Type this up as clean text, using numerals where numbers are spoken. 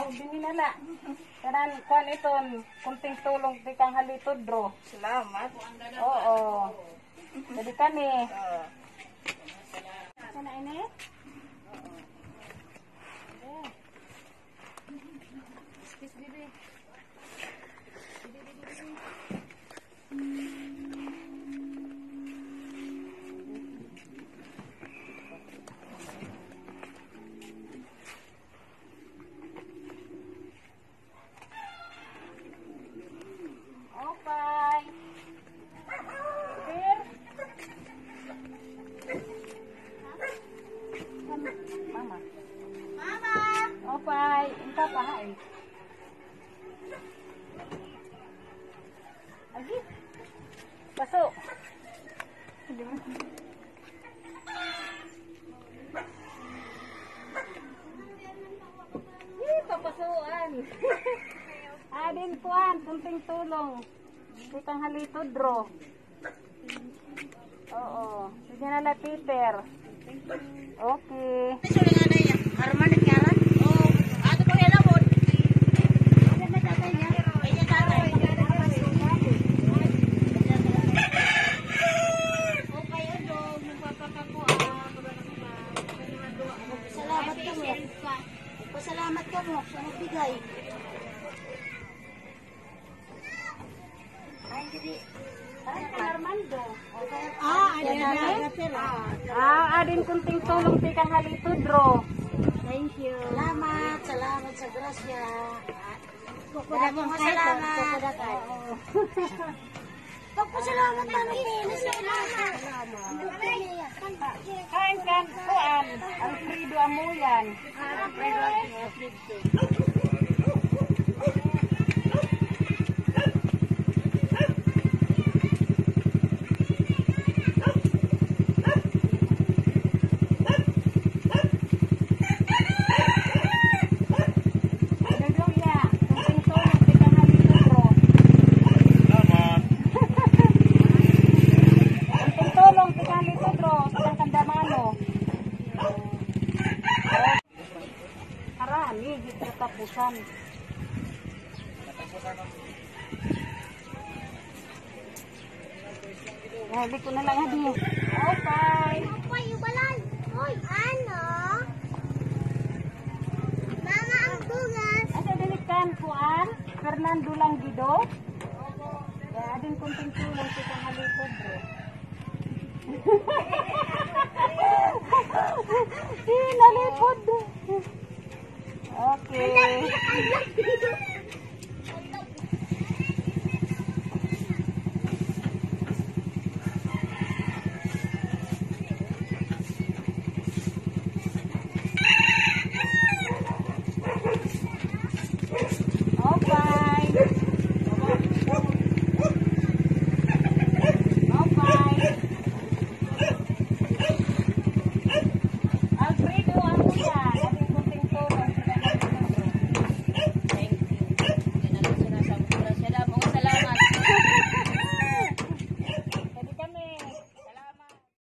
Aw, dininala. Kanan, kuan iton, kunting tulong di kang halitod, bro. Salamat. Oo. Jadi kani. Sana ini? Excuse bibi. Okay. Here. Mama. Mama! Okay. Entah pa hai. Lagi. Pasok. Papasuan. Adin kuan, kunting tulong. Di kang halitod, bro. Oo. Sige na la, Peter. Okay. Suling ada ya? Arman di karan? Oh, ato ko yan mo. Ano na tatay niya? Kaya tatay. Okay, ano, magpapakakuha. Salamat ka mo. Pasalamat ka mo sa magbigay. Ay, hindi. Armando. Adin Kunting tulong di kang halitod, bro. Thank you. Salamat, salamat sa grasya. Salamat. Pagpasalamat namin din. Salamat. Kain kan kuan, Alfredo Amuyan. Katapusan. Hindi ko na lang hadi. Okay. Hoy, ubalay. Hoy, ano? Mama, ang bugas. Asa dilikan kuan? Fernando Langgido. Ya, adin kunting tulong sa kang halitod, bro. Nalipod. Okay.